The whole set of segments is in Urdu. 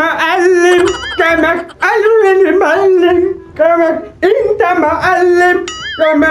معلم كما المعلم كما انت معلم كما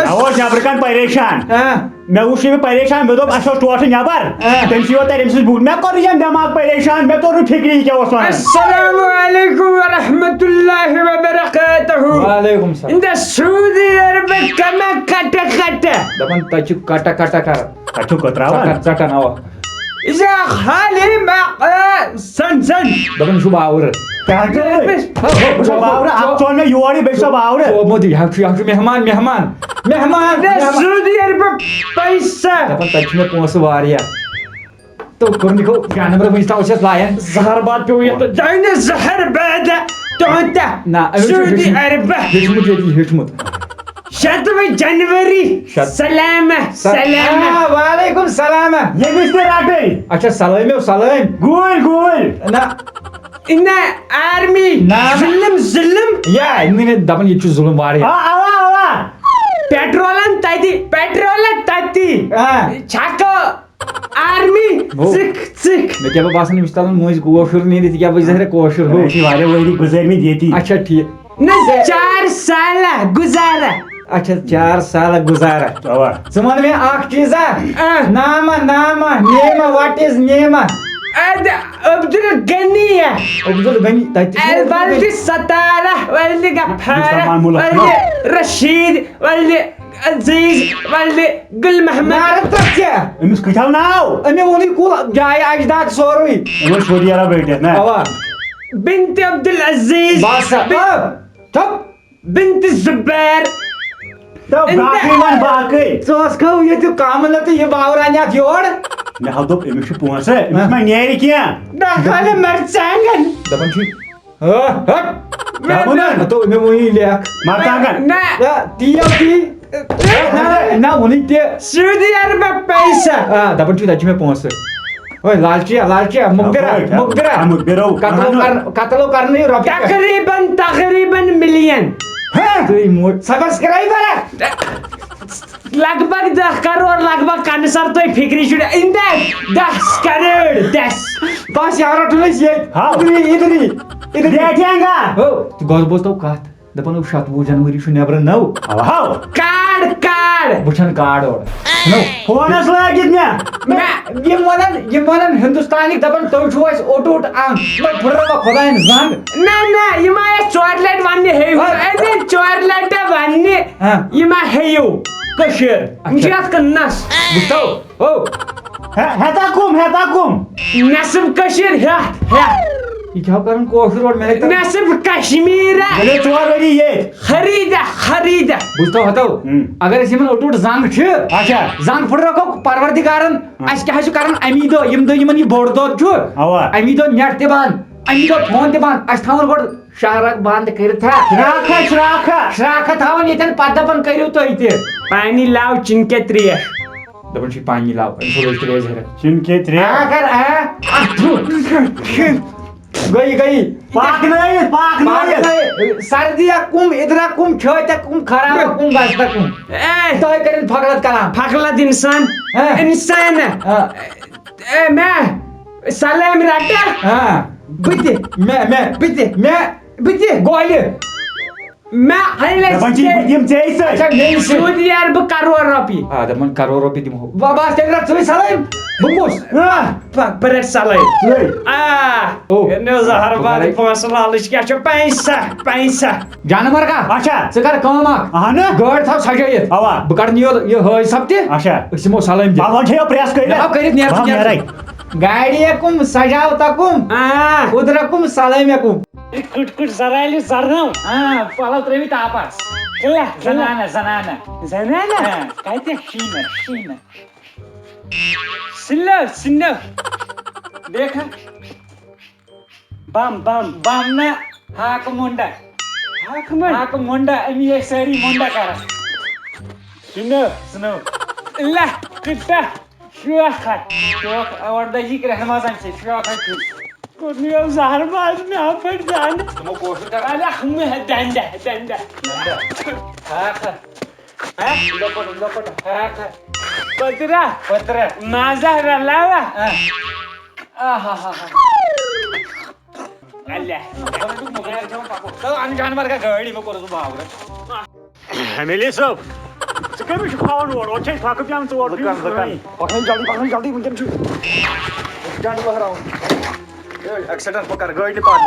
اول نبركان پریشان مے وچھ یہ پریشان مے دوپ اسو ٹوٹ نبر تمسی وتا تمس بوٹ مے کور یہ دماغ پریشان مے تو فکری کیا وسان السلام علیکم ورحمۃ اللہ وبرکاتہ وعلیکم السلام ان سعودی عرب کما کٹا کٹا دپن تچ کٹا کٹا کر کٹو کتراوا کٹا ناوا اذا خالی ما سن دپن شو باور باور آپ چون یوری بے سب باور او مودی ہا مہمان سعودی عرب پیسہ دپن تچ میں پونس واریا تو کرن کو جانور ونستا اوس لائن زہر بات پیو یہ تو جائنے زہر بعد تو نا سعودی عرب ہشمت 7 جنوری سلام وعلیکم السلام یہ مستر راٹے اچھا سلام گول نا ان آرمی ظلم یا ان دپن یہ ظلم واریا اوا پیٹرولن تتی چھکو آرمی چک میں کیا باسان مس تلن موز کوشر نیت کیا بزہر کوشر ہو واریاہ ؤری گزرمت ییٚتی اچھا ٹھیک نہ 4 سال گزارا اچھا 4 سال گزارا اوا ژٕ وَن مےٚ اکھ چیٖزا ناما نیما واٹ از نیما عبدالغنی عبدالغنی ولد ستارہ ولد غفارہ ولد رشید ولد عزیز ولد گل محمد أمِس کتھاو ناو أمۍ ووٚنُے کُل جاے اجداد سورُے سعودی عرب بیٹھِتھ نا اوا بنت عبدالعزیز بس چپ بنت زبیر باقی ژٕ ٲسکھو ییٚتہِ کاملہٕ تہٕ یہِ باور اَنیٛاکھ یور مےٚ ہا دوٚپ أمِس چھُ پونٛسہٕ أمِس ما نیرِ کینٛہہ خالی مرژانٛگن دپان چھُے کیٛاہ ووٚنُن تو مےٚ ووٚنُے لیکھ مرژانٛگن تیٖل تی نہ ووٚنُے تہِ سعودی عرب پیسہ دپان چھُے تَتہِ چھِ مےٚ پونٛسہٕ لالچیا مقبرو قتلو کرنٕے رۄپیہِ تقریباً ملین سبسکرایبر لگ بھگ 10 کروڑ لگ بھگ کنسر تُہۍ فکری چھُ 10 کروڑ 10 بس یار رٹُن أسۍ ییٚتہِ دیکھینگا گۄڈٕ بوزتو کتھ دپان 19 جنوری چھُ نٮ۪برٕ نٔو کارڈ بہٕ چھَن کارڈ اورٕ فونس لٲگِتھ مےٚ یِم ونان ہندوستانٕکۍ دپان تُہۍ چھُو اَسہِ اوٚٹ انگ پھٕٹرٲوا خۄدایَن زنٛگ نہ یِم آیہِ اَسہِ 4 لٹہِ وننہِ ہیٚیِو 4 لٹہِ وننہِ یِم ہیٚیِو کٔشیٖر یِم چھِ یتھ کٕننس وٕچھتو ہیٚتا کُم نٮ۪صٕف کٔشیٖر ہیٚتھ یہِ کیٛاہ کران کٲشُر اورٕ مےٚ نٮ۪صٕف کشمیٖرا 4 ؤری خریٖدہ بوٗزتو ہتو اگر أسۍ یِمن اوٚٹ زنٛگ چھِ زنٛگ پھٕٹرٲوکھو پروردِگارن اَسہِ کیٛاہ چھُ کران امی دۄہ ییٚمہِ دۄہ یِمن یہِ بوٚڑ دۄد چھُ امی دۄہ نیٹ تہِ بنٛد امی دۄہ فون تہِ بنٛد اَسہِ تھاوان گۄڈٕ شہرک بنٛد کٔرِتھ شراکھا تھاوان ییٚتٮ۪ن پتہٕ دپان کٔرِو تُہۍ تہِ پانی لاو چِنکے ترٛیش دپان چھُے پانی لاو ترٛیش چِنکے ترٛیش گٔیی سردیا کُم اِدرا کُم چھٲتیا کُم خرابا کُم گژھتا کُم تۄہہِ کٔرِتھ فخرت کران فخلت انسان میں سلام رٹا بٕتہِ گولہِ سعودی عرب کروڑ رۄپیہِ دپان کروڑ رۄپیہِ دِمہو بس تیٚلہِ رٹ ژٕ سلام بہٕ کُس بہٕ رٹ سلام زہر باد پونٛسہٕ لالٕچ کیٛاہ چھُ پیسہ جانور کا اچھا ژٕ کر کٲم اکھ گٲڑۍ تھاو سجٲیِتھ بہٕ کڑٕ یہِ حٲج سب تہِ أسۍ یِمو سلام کٔرِتھ نیرٕ گاڑیکُم سجاوتکُم اُدرکُم سلامکُم کُٹ زرالہِ زرنو پلو ترٲوِو تاپس زنانہ کتہِ شیٖنہ سِنو دیکھا بم بم بم نا ہاک مونڈا ہاک مونڈا امی ہے ساری مونڈا کرا سنو اللہ کتا شوخ اور دجی کے رہنمازان سے شوخ ہے کورنیو زہر باز میں آپ پر جان تمو کوشش کر اللہ ہمیں ڈنڈا ڈنڈا ہاک ہاں لوکٹ ہاک پترا مازہ رلاوا ہاں اللہ جانور کا گاڑی میں کرو باور میلے صاحب ژٕ کٔمِس چھُکھ ہاوان اور اور چھِ أسۍ پھاکہٕ پیٚوان ژور پکن جلدی ونکیٚن چھُ جانور لہراوُن ایکسیڈنٹ پکر گاڑی پات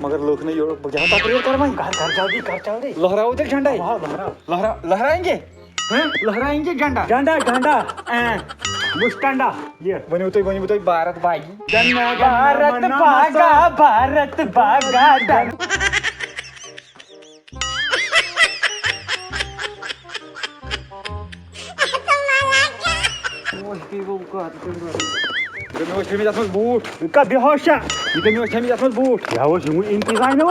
مگر لوگ نے یور کیا تقریر کر وۄنۍ کر جلدی لہراو تیٚلہِ جھنڈے لہرائیں گے لہرائیں گے جھنڈا ڈنڈا مشٹنڈا یہ ؤنِو تُہۍ بھارت باغی بھارت باغا بوٹ کا بیہوشا یہ تھمت بوٹ یہ انتظامیو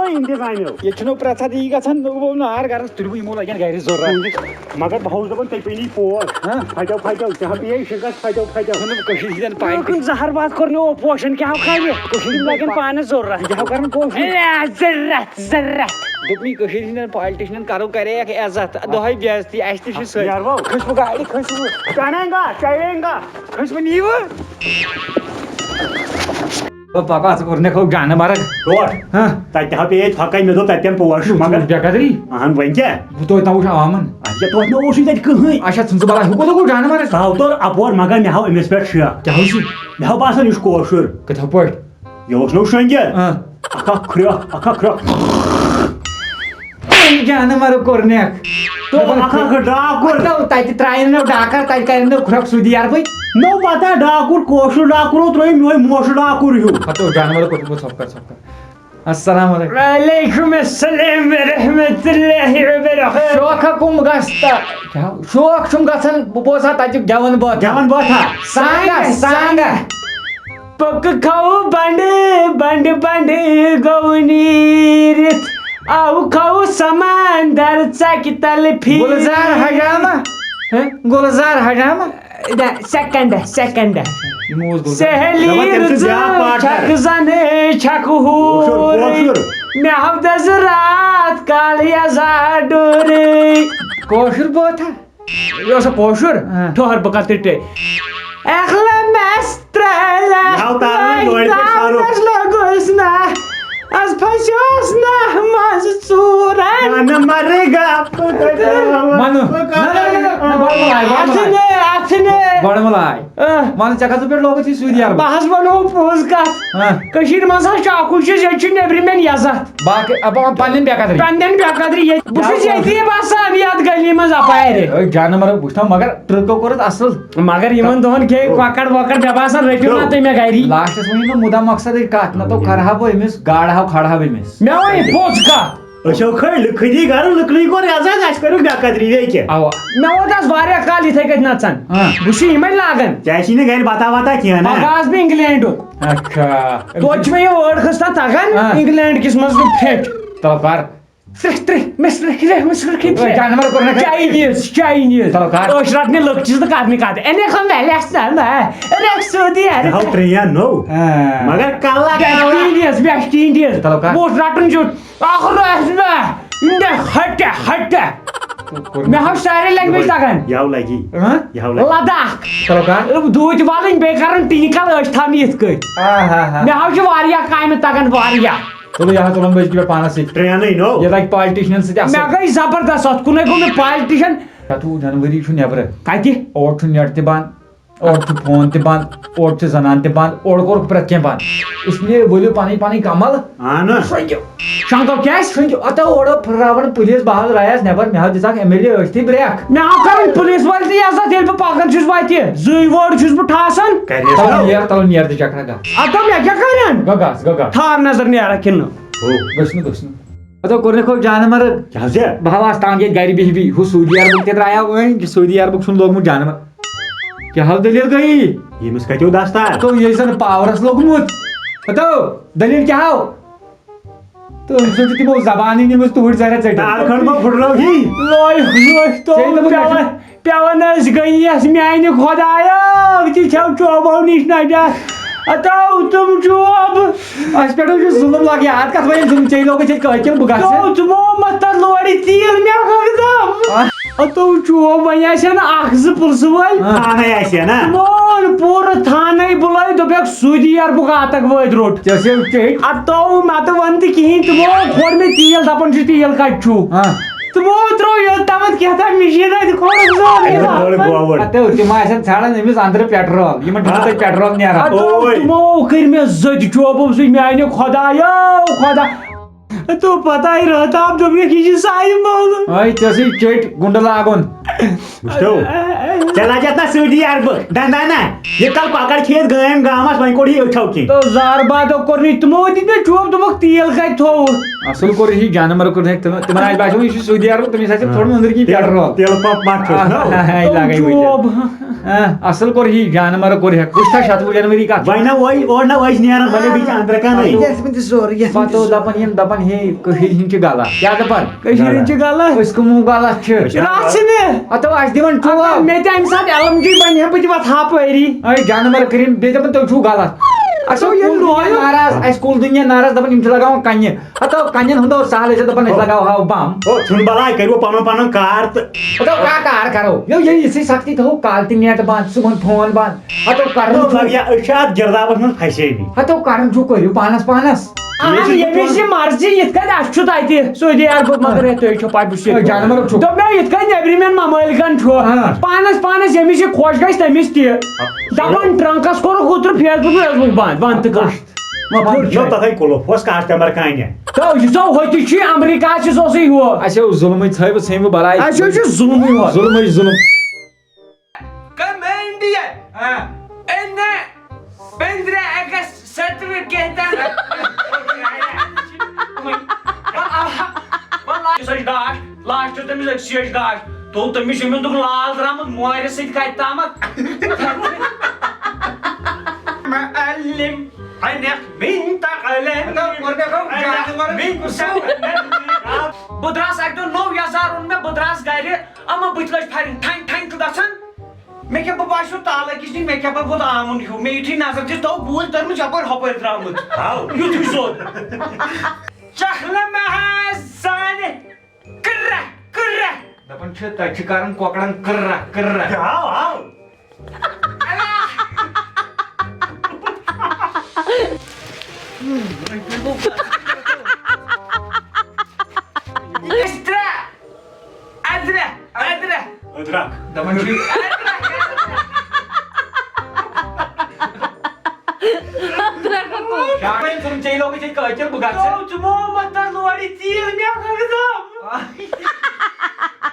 یہ پریت سات یہ گھن نار گرس تُلو یمو لگن گھر ضرورت مگر بہت دپان تُہۍ پینی پول پھٹو ژےٚ شکست پھٹو پاین زہر باد کوٚرنو پوشن کیٛاہ کرِ لگن پانس ضرورت ضرورت دوٚپنی کٔشیٖرِ ہٕنٛدٮ۪ن پالٹِشنن کرو کریکھ عزت دۄہے بے عزتی اسہِ تہِ چھِ سۭتۍ کھٔسوٕ گاڑِ کھٔسوٕ کھٔسوٕ نیٖوٕ پاپا ژٕ کوٚرنکھ ہو جانمرگ تتہِ ہا پیٚیہِ پھکے مےٚ دوٚپ تتہِ پٮ۪ن پوش مگر بے قدری اہن وۄنۍ کیٛاہ بہٕ توتہِ نہ وٕچھ عوامن توتہِ نہٕ اوسُے تتہِ کٕہٕنۍ اچھا ژٕ بلا ہُہ کوٚت گوٚو جانمرگ سُہ آو تور اپور مگر مےٚ ہاو أمِس پٮ۪ٹھ شک کیٛاہ اوس مےٚ ہاو باسان یہِ چھُ کٲشُر کِتھٕ پٲٹھۍ یہِ اوس نو شۄنٛگِتھ اکھ کھرٛکھ جانمرگ کوٚرنکھ ڈاکُر تتہِ ترٛایَن نہٕ ڈاکر تتہِ کرن نہٕ کھرٛکھ سعوٗدی عربٕکۍ نو پتہ ڈاکُر کٲشُر ڈاکُرو ترٛٲیِم یِہوے موشہٕ ڈاکُر ہیوٗ پتہٕ جانمرگ کوٚرمُت ژھۄپہٕ السلام علیکم وعلیکم السلام ورحمۃ اللہ وبرکاتہ شوقہ کُم گژھِ تہٕ شوق چھُم گژھان بہٕ بوزہا تتیُک گٮ۪وَن بٲتھا سانگا پکہٕ کھو بنڈٕ گوٚو نیٖرِتھ آو کھو سمندر ژکہِ تل گُلزار حجامہ سیکنڈ یِمو اوس سہلی چھک زن چھک ہور مےٚ ہاو دز رات کال یزا ڈورے کٲشُر بٲتھا یہِ اوسا پوشُر ٹھوہر بہٕ کتھ تہِ لوٚگُس نا از پھسیوس نا منٛزٕ ژوٗرن گۄڈٕ ملاے ون ژےٚ کتھ پٮ۪ٹھ لوگُتھ یہِ سعوٗدی عرب بہٕ حظ ونہو پوٚز کتھ کٔشیٖرِ منٛز حظ چھُ اکُے چیٖز ییٚتہِ چھُ نیبرِمٮ۪ن عزت باقٕے پنٕنٮ۪ن بے قدری پنٕنٮ۪ن بے قدری ییٚتہِ بہٕ چھُس ییٚتی بسان یتھ گلی منٛز اپارِ جانمرگ وٕچھنو مگر ٹرٛکو کوٚرُتھ اصٕل مگر یِمن دۄہن کھیٚیہِ کۄکر وۄکر مےٚ باسان رٔٹِو نا تُہۍ مےٚ گری لاسٹس ؤنِو نہٕ مُدا مقصدٕچ کتھ نتہٕ کھرہا بہٕ أمِس گاڈٕ ہاو کھڑہا بہٕ أمِس مےٚ وۄنۍ پوٚز کتھ أسۍ کھٔتی گرٕ لٔکرٕے کوٚر عزت اَسہِ کٔرِو بے قدری کیٛاہ اوا مےٚ ووت آز واریاہ کال یِتھٕے کٔنۍ نژان بہٕ چھُس یِمے لاگان ژےٚ آسی نہٕ گرِ بتا وتا کینٛہہ نا پگہہ آس بہٕ انگلینڈُک اچھا توتہِ چھُ مےٚ یہِ وٲڈ کھسان تگان انگلینڈ کِس منٛز بہٕ فِٹ تلو کر جانمرگ کوٚرنکھ چاینیٖز چلو کر ٲش رٹنہِ لُکھ چھِس نہٕ کرنہِ کتھ انے کھۄ سعوٗدی عرب ٹرٛین نو مگر ویسٹ انڈیٖز چلو کر بوٹ رٹُن چھُ ہٹہ مےٚ ہاو سارے لینگویج تگان لداخ چلو کر دوٗتۍ والٕنۍ بیٚیہِ کران ٹیٖکل ٲسۍ تھاونہِ یِتھ کٔنۍ مےٚ ہاو چھِ واریاہ کامہِ تگان واریاہ تُلو یہِ تُلن بہٕ أزکہِ پٮ۪ٹھ پانس سۭتۍ ٹرینٕے نو یہِ لگہِ پالٹِشنن سۭتۍ اصٕل مےٚ گٔے زبردست اتھ کُنٕے گوٚو مےٚ پالٹِشن 28 جنؤری چھُ نٮ۪برٕ کتہِ اور چھُ نیٹ تہِ بنٛد اور چھُ فون تہِ بنٛد اور چھِ زنان تہِ بنٛد اور کوٚرُکھ پرٛٮ۪تھ کینٛہہ بنٛد اسلیے ؤلِو پنٕنۍ پنٕنۍ کمل شنٛگو کیٛازِ شۄنٛگِو اتو اورٕ پھٕٹراوان پُلیٖس بہٕ حظ درٛایس نٮ۪بر مےٚ حظ دِژاکھ ایم ایل اے ٲچھتٕے برٛیک مےٚ ہاو کرٕنۍ پُلیٖس وٲلۍ تہِ عزت ییٚلہِ بہٕ پکان چھُس وتہِ زٕے وٲڈ چھُس بہٕ ٹھاسان تلو نیر تہِ چکرا گژھ اتو مےٚ کیٛاہ کرن گژھ گژھ ٹھار نظر نیرا کِنہٕ گژھِ نہٕ اتو کوٚرنکھ ہو جانمرگ بہٕ حظ آس تنگ ییٚتہِ گرِ بِہِتھ ہُہ سعوٗدی عربُک تہِ درٛایاو وۄنۍ سعوٗدی عربُک چھُنہٕ لوگمُت جانمرگ کیٛاہ حظ دٔلیٖل گٔیی ییٚمِس کَتیو دستار تو یہ زن پاورس لوگمت تو دلیل کیا ہو تو تمو زبانی نمس توڑ زہرہ ژٹِتھ کارکھن ما پھٹرو ہی لوی لوی تو پیوان گئی یس میانہ خدایا تھی چھو چوبو نش نجات اتو تم چوب اس پہ ظلم لگ یاد کت وجہ ظلم چی لوگ کل بہ تو تمو مت لوڑی تیل مے خدام اتو چوب وی آسن اخ ز پلس ول تھانے آسہِ نا مون پور تھانے بلائی دپیک سعودی عربک آتک وٲتۍ روٚٹ جیسے چیٹ اتو مت ون تہ کہین تمو کھوڑ مے تیل دپان چھ تیل کت چھو تمو ترو یوتامت کہتا مشین کھوڑ تم ژھانڈان أمِس اندر پیٹرول یمن چھُنہٕ تتہِ پیٹرول نیران تمو کر مے زدِ چوبو سۭتۍ میانہِ خدایا خدا تو پتہ ہی رہتا اب دوٚپکھ یہِ چھِ سایہِ مول اے ژےٚ چیٹ گُنڈٕ لاگُن وٕچھتو ژےٚ لجت نا سعودی عربہٕ دندانا یہِ کل کۄکر کھیٚیِتھ گٔیَم گامس وۄنۍ کوٚڑ یہِ أچھو کِنۍ تو زار بادو کوٚر نہٕ تمو دِتۍ مےٚ چوب دوٚپکھ تیل کتہِ تھووُتھ اصل کوٚر یہِ جانور کوٚر تمن آسہِ باسیٚو یہِ چھُ سعودی عرب تٔمِس آسہِ تھوڑا أنٛدرۍ کِنۍ پیٹرول تیلہٕ پمپ ما چھُس نا چوب اصل کوٚر یہِ جانور کوٚر ہیٚک وٕچھ تھا 6 جنؤری کتھ وۄنۍ نا اور نا ٲسۍ نیران وۄنۍ بیٚیہِ اندرٕ کنے پتہٕ اوس دپان یِم دپان ہے کٔشیٖرِ ہِنٛدۍ چھِ غلط کیٛاہ دپان کٔشیٖرِ ہِنٛدۍ چھِ غلط أسۍ کٕمو غلط چھِ راتھ چھِ مےٚ اتو اسہِ دِوان ٹھوپ مےٚ تہِ امہِ ساتہٕ ایل ایم جی بنہِ ہے بہٕ تہِ وتھٕ ہا پٲری اے جانور کٔرِنۍ بیٚیہِ دپان تُہۍ چھُو غلط اچھا ییٚلہِ لویو ناراض اسہِ کُل دُنیا ناراض دپان یِم چھِ لگاوان کنہِ اتو کنٮ۪ن ہُنٛد اوس سہل أسۍ دپان أسۍ لگاوہاو بم او ژھُن بلاے کٔرِو پنُن پنُن کار تہٕ اتو کیٛاہ کار کرو ییٚلہِ یِژھٕے سختی تھاوو کالہٕ تہِ نیٹ بنٛد صُبحن فون بنٛد اتو کرُن چھُ أسۍ چھِ اتھ گِردابس منٛز پھسیمٕتۍ اتو کرُن چھُ کٔرِو پانس پانس ییٚمِس یہِ مرضی یِتھ کٔنۍ اَسہِ چھُ تتہِ سعودی عربُک مگر تُہۍ چھو پاے بہٕ چھُس جانور چھُ دوٚپ مےٚ یِتھ کٔنۍ نیبرِمٮ۪ن ممٲلکن چھُ پانس پانس ییٚمِس یہِ خۄش گژھِ تٔمِس تہِ دپان ٹرنکس کوٚرُکھ اوترٕ فیس بُک ویس بُک بنٛد بنٛد تہٕ کانٛہہ تتھے کُلُف اوس کسٹمر کانہِ تو یہِ سو ہوٚتہِ چھُ امریکاچِس اوسُے ہُہ اَسہِ اوس ظُلمٕے ژھٲوِتھ ژھیٚنوٕ بلاے اَسہِ چھُ ظُلمٕے ہوت ظُلمٕے ظُلم لاسٹ تٔمِس أکسٕے گاش تو تٔمِس ییٚمِس دوٚپ لال درٛامُت مورِ سۭتۍ کتہِ تامتھ بہٕ درٛاس اکہِ دۄہ نوٚو یزار اوٚن مےٚ بہٕ درٛاس گرِ اما بٕتھِ لٔج پھرٕنۍ ٹھنۍ ٹھنۍ چھُ گژھان مےٚ کیٛاہ بہٕ باسیو تالٲکِس نِش مےٚ کیٛاہ پتہٕ ووت آمُن ہیوٗ مےٚ یُتھُے نظر دِژ تو بوٗلۍ تٔرمٕژ یپٲرۍ ہۄپٲرۍ درٛامٕژ یُتھُے سیوٚد چکھلہٕ مےٚ حظ سانہِ کٕرہ کٕرہ دپان چھِ تتہِ چھِ کران کۄکرن کٕرہ کٕرہ دپان چھِ ظُلم ژےٚ لوگُے ژےٚ کٲتِل بہٕ گژھٕ ژٕ مو مت لوڑِ تیٖل مےٚ خدام